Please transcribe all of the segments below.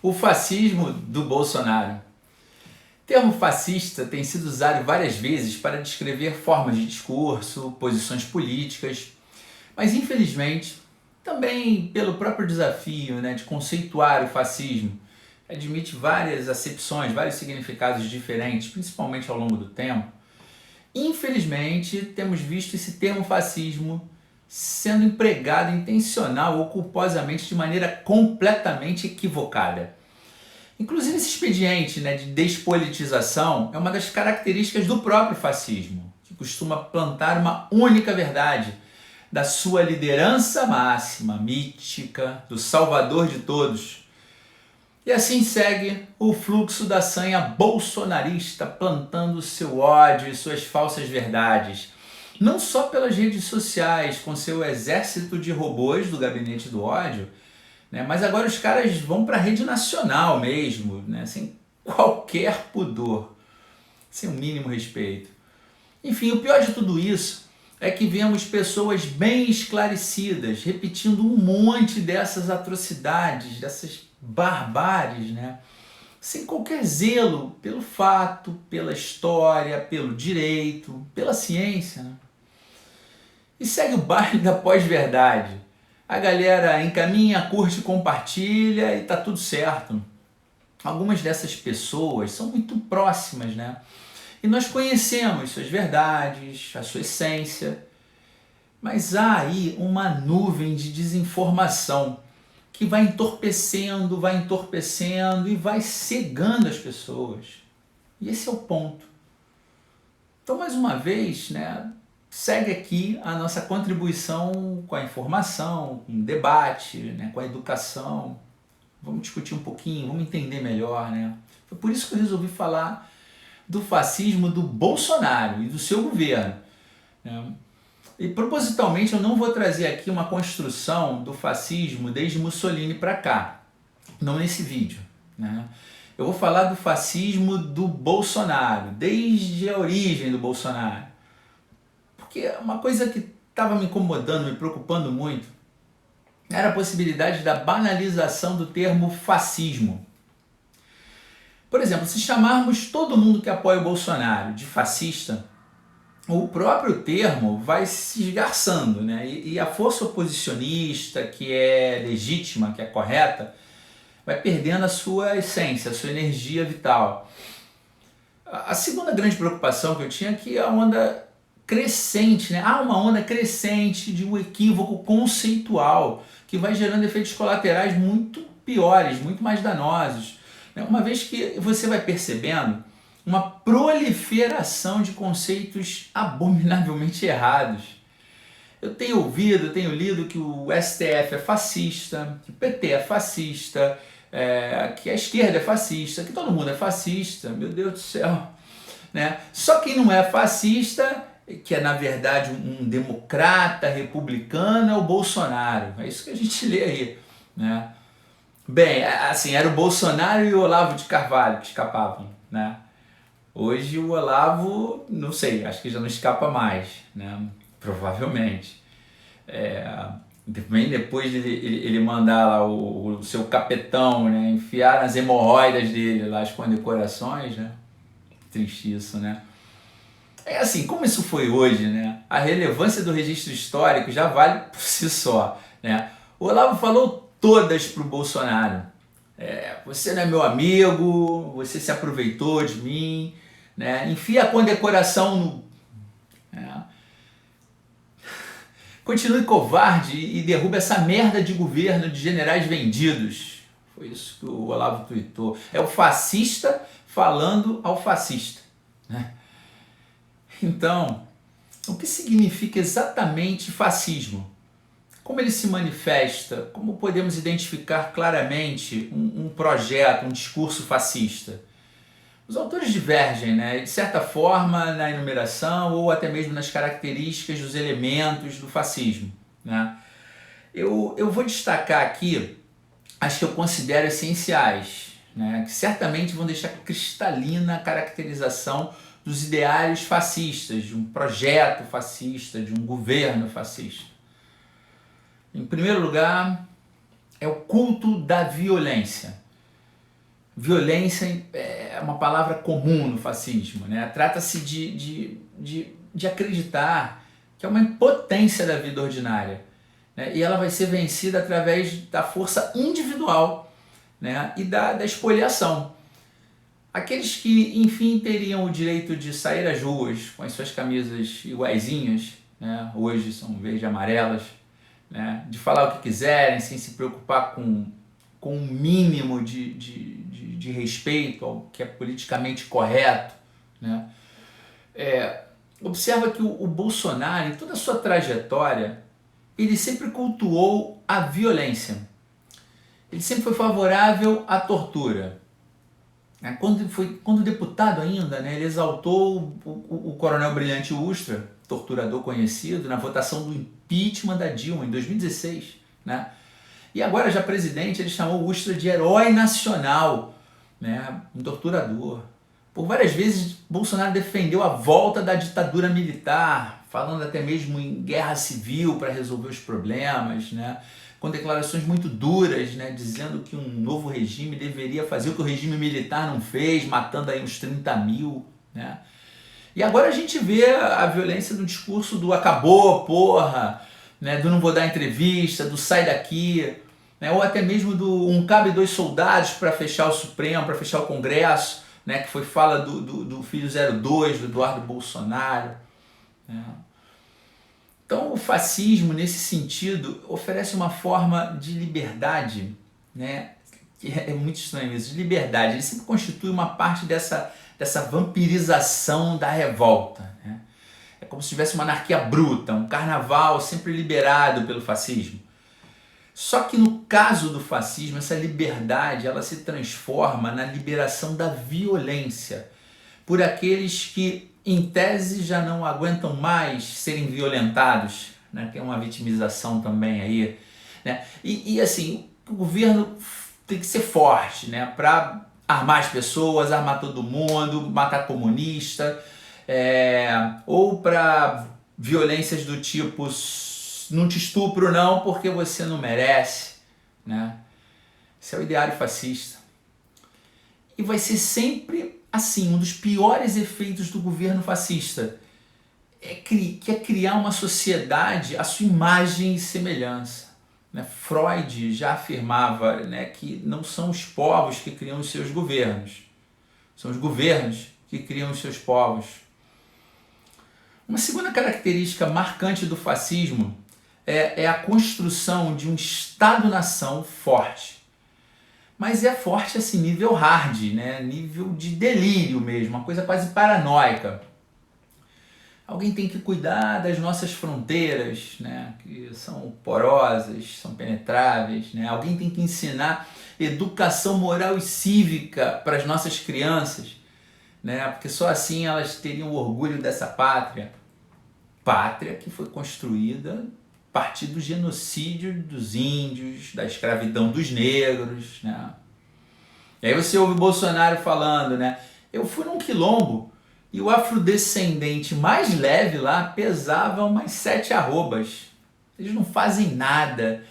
O fascismo do Bolsonaro. O termo fascista tem sido usado várias vezes para descrever formas de discurso, posições políticas, mas infelizmente, também pelo próprio desafio, de conceituar o fascismo, admite várias acepções, vários significados diferentes, principalmente ao longo do tempo. Infelizmente, temos visto esse termo fascismo sendo empregado intencional ou culposamente de maneira completamente equivocada. Inclusive esse expediente de despolitização é uma das características do próprio fascismo, que costuma plantar uma única verdade da sua liderança máxima, mítica, do salvador de todos. E assim segue o fluxo da sanha bolsonarista, plantando seu ódio e suas falsas verdades, não só pelas redes sociais, com seu exército de robôs do gabinete do ódio, mas agora os caras vão para a rede nacional mesmo, sem qualquer pudor, sem o mínimo respeito. Enfim, o pior de tudo isso é que vemos pessoas bem esclarecidas repetindo um monte dessas atrocidades, dessas barbáries, sem qualquer zelo pelo fato, pela história, pelo direito, pela ciência. E segue o baile da pós-verdade. A galera encaminha, curte, compartilha e tá tudo certo. Algumas dessas pessoas são muito próximas, e nós conhecemos suas verdades, a sua essência, mas há aí uma nuvem de desinformação que vai entorpecendo e vai cegando as pessoas. E esse é o ponto. Então, mais uma vez, segue aqui a nossa contribuição com a informação, com o debate, com a educação. Vamos discutir um pouquinho, vamos entender melhor. Foi por isso que eu resolvi falar do fascismo do Bolsonaro e do seu governo. E propositalmente eu não vou trazer aqui uma construção do fascismo desde Mussolini para cá, não nesse vídeo. Eu vou falar do fascismo do Bolsonaro, desde a origem do Bolsonaro. Porque uma coisa que estava me incomodando, me preocupando muito, era a possibilidade da banalização do termo fascismo. Por exemplo, se chamarmos todo mundo que apoia o Bolsonaro de fascista, o próprio termo vai se esgarçando, e a força oposicionista, que é legítima, que é correta, vai perdendo a sua essência, a sua energia vital. A segunda grande preocupação que eu tinha é que a onda crescente, há uma onda crescente de um equívoco conceitual que vai gerando efeitos colaterais muito piores, muito mais danosos. Uma vez que você vai percebendo uma proliferação de conceitos abominavelmente errados. Eu tenho ouvido, tenho lido que o STF é fascista, que o PT é fascista, que a esquerda é fascista, que todo mundo é fascista, meu Deus do céu. Só quem não é fascista, que é na verdade um democrata republicano, é o Bolsonaro. É isso que a gente lê aí. Bem, assim, era o Bolsonaro e o Olavo de Carvalho que escapavam. Hoje o Olavo, não sei, acho que já não escapa mais, provavelmente. Depois de ele mandar lá o seu capetão, enfiar nas hemorroidas dele lá as condecorações, triste isso, É assim, como isso foi hoje, a relevância do registro histórico já vale por si só, O Olavo falou todas pro Bolsonaro. Você não é meu amigo, você se aproveitou de mim, enfia a condecoração no... Continue covarde e derruba essa merda de governo de generais vendidos. Foi isso que o Olavo tweetou. É o fascista falando ao fascista. Então, o que significa exatamente fascismo? Como ele se manifesta? Como podemos identificar claramente um projeto, um discurso fascista? Os autores divergem, de certa forma, na enumeração ou até mesmo nas características dos elementos do fascismo. Eu vou destacar aqui as que eu considero essenciais, que certamente vão deixar cristalina a caracterização dos ideários fascistas, de um projeto fascista, de um governo fascista. Em primeiro lugar, é o culto da violência. Violência é uma palavra comum no fascismo, né? Trata-se de acreditar que é uma impotência da vida ordinária, né? E ela vai ser vencida através da força individual, né? E da espoliação. Aqueles que, enfim, teriam o direito de sair às ruas com as suas camisas iguaizinhas, né? Hoje são verde e amarelas, né? De falar o que quiserem, sem se preocupar com um mínimo de respeito ao que é politicamente correto, né? Observa que o Bolsonaro, em toda a sua trajetória, ele sempre cultuou a violência. Ele sempre foi favorável à tortura. Quando deputado ainda, né, ele exaltou o coronel Brilhante Ustra, torturador conhecido, na votação do impeachment da Dilma em 2016, né? E agora, já presidente, ele chamou o Ustra de herói nacional, né? Um torturador. Por várias vezes, Bolsonaro defendeu a volta da ditadura militar, falando até mesmo em guerra civil para resolver os problemas, né? Com declarações muito duras, né? Dizendo que um novo regime deveria fazer o que o regime militar não fez, matando aí uns 30 mil, né? E agora a gente vê a violência do discurso do acabou, porra, né? Do não vou dar entrevista, do sai daqui, né? Ou até mesmo do um cabe dois soldados para fechar o Supremo, para fechar o Congresso, né? Que foi fala do filho 02, do Eduardo Bolsonaro, né? Então o fascismo, nesse sentido, oferece uma forma de liberdade, né? Que é muito estranho isso, de liberdade. Ele sempre constitui uma parte dessa vampirização da revolta, né? É como se tivesse uma anarquia bruta, um carnaval sempre liberado pelo fascismo. Só que no caso do fascismo, essa liberdade ela se transforma na liberação da violência por aqueles que, em tese, já não aguentam mais serem violentados, né? Tem uma vitimização também aí, né? E assim, o governo tem que ser forte, né? Para armar as pessoas, armar todo mundo, matar comunista, ou para violências do tipo não te estupro não porque você não merece, né? Esse é o ideário fascista. E vai ser sempre assim, um dos piores efeitos do governo fascista que é criar uma sociedade à sua imagem e semelhança, né? Freud já afirmava, né, que não são os povos que criam os seus governos, são os governos que criam os seus povos. Uma segunda característica marcante do fascismo é a construção de um Estado-nação forte. Mas é forte assim, nível hard, né? Nível de delírio mesmo, uma coisa quase paranoica. Alguém tem que cuidar das nossas fronteiras, né? Que são porosas, são penetráveis, né? Alguém tem que ensinar educação moral e cívica para as nossas crianças, né? Porque só assim elas teriam orgulho dessa pátria. Pátria que foi construída a partir do genocídio dos índios, da escravidão dos negros, né? E aí você ouve o Bolsonaro falando, né? Eu fui num quilombo e o afrodescendente mais leve lá pesava umas 7 arrobas. Eles não fazem nada.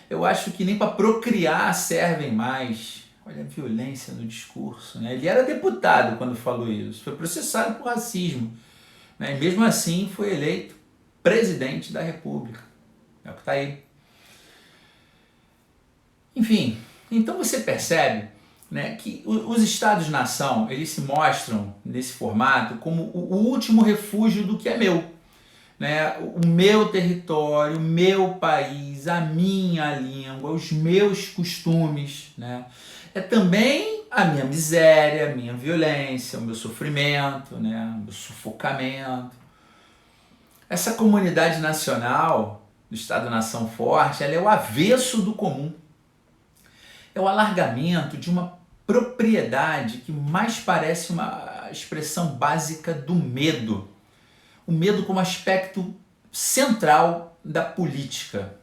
Eu acho que nem para procriar servem mais. Olha a violência no discurso, né? Ele era deputado quando falou isso. Foi processado por racismo, né? E mesmo assim foi eleito presidente da República. É o que está aí. Enfim, então você percebe, né, que os Estados-nação, eles se mostram nesse formato como o último refúgio do que é meu, né? O meu território, o meu país, a minha língua, os meus costumes, né? É também a minha miséria, a minha violência, o meu sofrimento, né? O meu sufocamento. Essa comunidade nacional do Estado-nação forte, ela é o avesso do comum. É o alargamento de uma propriedade que mais parece uma expressão básica do medo. O medo como aspecto central da política.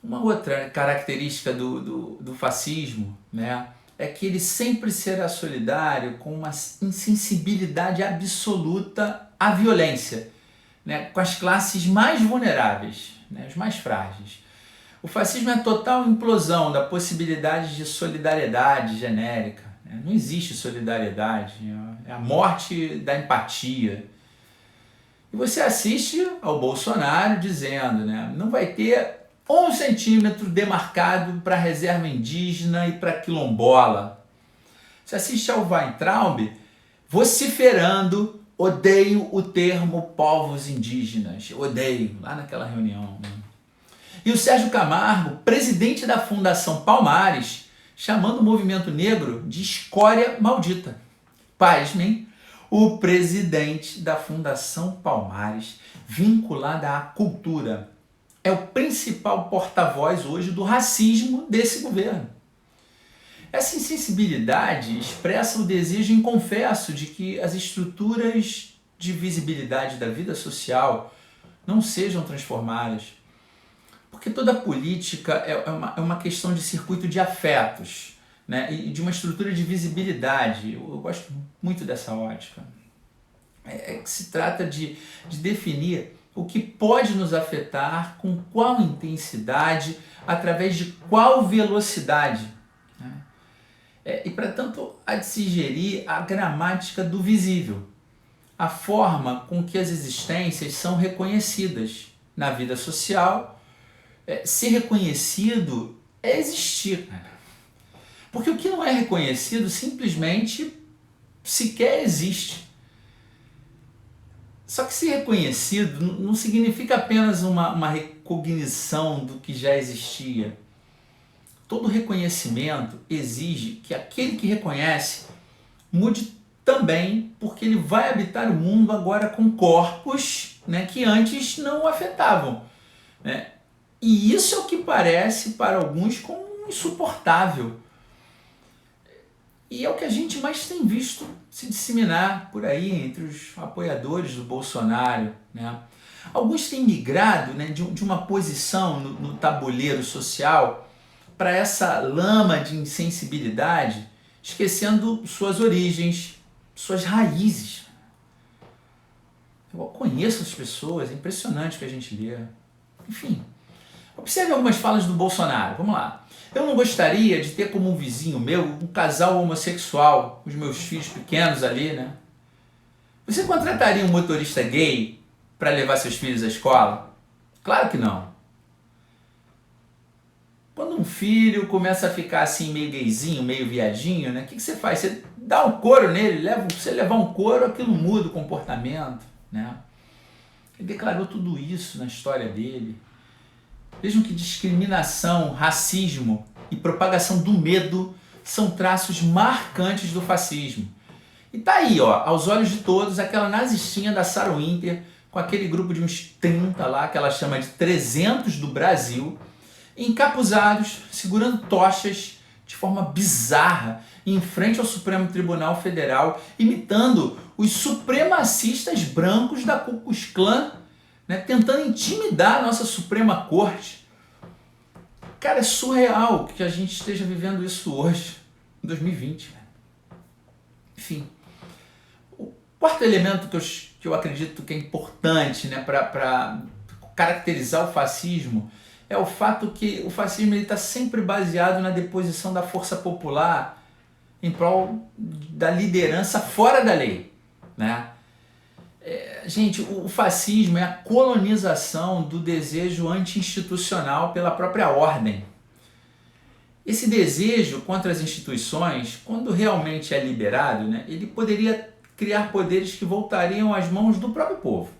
Uma outra característica do fascismo, né, é que ele sempre será solidário com uma insensibilidade absoluta à violência, né, com as classes mais vulneráveis, né, os mais frágeis. O fascismo é a total implosão da possibilidade de solidariedade genérica. Não existe solidariedade, é a morte da empatia. E você assiste ao Bolsonaro dizendo, não vai ter 1 centímetro demarcado para reserva indígena e para quilombola. Você assiste ao Weintraub vociferando, odeio o termo povos indígenas, odeio, lá naquela reunião. E o Sérgio Camargo, presidente da Fundação Palmares, chamando o movimento negro de escória maldita. Pasmem, o presidente da Fundação Palmares, vinculada à cultura, é o principal porta-voz hoje do racismo desse governo. Essa insensibilidade expressa o desejo inconfesso de que as estruturas de visibilidade da vida social não sejam transformadas. Porque toda política é uma questão de circuito de afetos, e de uma estrutura de visibilidade. Eu gosto muito dessa ótica. É que se trata de definir o que pode nos afetar, com qual intensidade, através de qual velocidade. E, para tanto, há de se gerir a gramática do visível, a forma com que as existências são reconhecidas na vida social. Ser reconhecido é existir. Porque o que não é reconhecido simplesmente sequer existe. Só que ser reconhecido não significa apenas uma recognição do que já existia. Todo reconhecimento exige que aquele que reconhece mude também, porque ele vai habitar o mundo agora com corpos que antes não o afetavam. E isso é o que parece para alguns como insuportável. E é o que a gente mais tem visto se disseminar por aí entre os apoiadores do Bolsonaro. Alguns têm migrado de uma posição no tabuleiro social para essa lama de insensibilidade, esquecendo suas origens, suas raízes. Eu conheço as pessoas, é impressionante o que a gente lê. Enfim, observe algumas falas do Bolsonaro, vamos lá. Eu não gostaria de ter como um vizinho meu um casal homossexual, os meus filhos pequenos ali, Você contrataria um motorista gay para levar seus filhos à escola? Claro que não. Quando um filho começa a ficar assim meio gayzinho, meio viadinho, o que você faz? Você dá um couro nele, você levar um couro, aquilo muda o comportamento, Ele declarou tudo isso na história dele. Vejam que discriminação, racismo e propagação do medo são traços marcantes do fascismo. E tá aí, aos olhos de todos, aquela nazistinha da Sarah Winter, com aquele grupo de uns 30 lá, que ela chama de 300 do Brasil, encapuzados, segurando tochas de forma bizarra, em frente ao Supremo Tribunal Federal, imitando os supremacistas brancos da Ku Klux Klan, tentando intimidar a nossa Suprema Corte. Cara, é surreal que a gente esteja vivendo isso hoje, em 2020. Enfim, o quarto elemento que eu acredito que é importante para caracterizar o fascismo é o fato que o fascismo está sempre baseado na deposição da força popular em prol da liderança fora da lei. Gente, o fascismo é a colonização do desejo anti-institucional pela própria ordem. Esse desejo contra as instituições, quando realmente é liberado, ele poderia criar poderes que voltariam às mãos do próprio povo.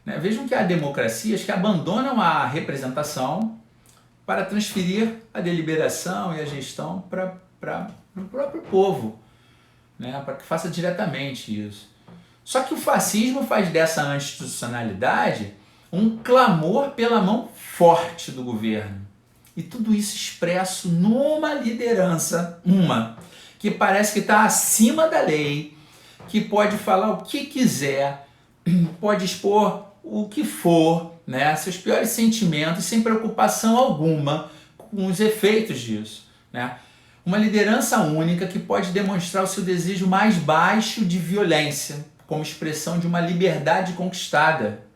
Vejam que há democracias que abandonam a representação para transferir a deliberação e a gestão para o próprio povo, para que faça diretamente isso. Só que o fascismo faz dessa institucionalidade um clamor pela mão forte do governo. E tudo isso expresso numa liderança, que parece que está acima da lei, que pode falar o que quiser, pode expor o que for, seus piores sentimentos, sem preocupação alguma com os efeitos disso. Uma liderança única que pode demonstrar o seu desejo mais baixo de violência, como expressão de uma liberdade conquistada.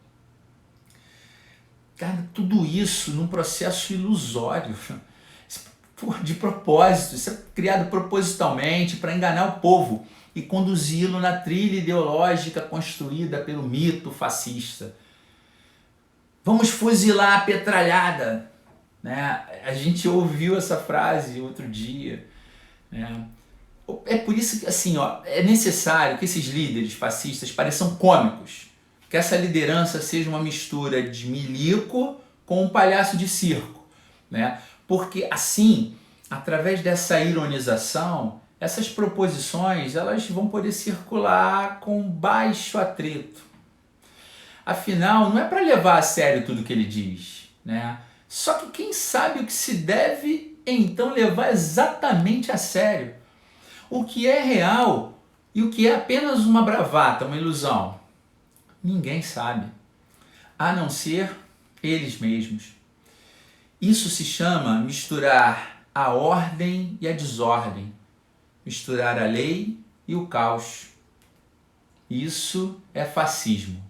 Cara, tudo isso num processo ilusório, de propósito, isso é criado propositalmente para enganar o povo e conduzi-lo na trilha ideológica construída pelo mito fascista. Vamos fuzilar a petralhada, né? A gente ouviu essa frase outro dia, né? É por isso que assim, ó, é necessário que esses líderes fascistas pareçam cômicos, que essa liderança seja uma mistura de milico com um palhaço de circo, né? Porque assim, através dessa ironização, essas proposições elas vão poder circular com baixo atrito. Afinal, não é para levar a sério tudo que ele diz, né? Só que quem sabe o que se deve então levar exatamente a sério? O que é real e o que é apenas uma bravata, uma ilusão? Ninguém sabe, a não ser eles mesmos. Isso se chama misturar a ordem e a desordem, misturar a lei e o caos. Isso é fascismo.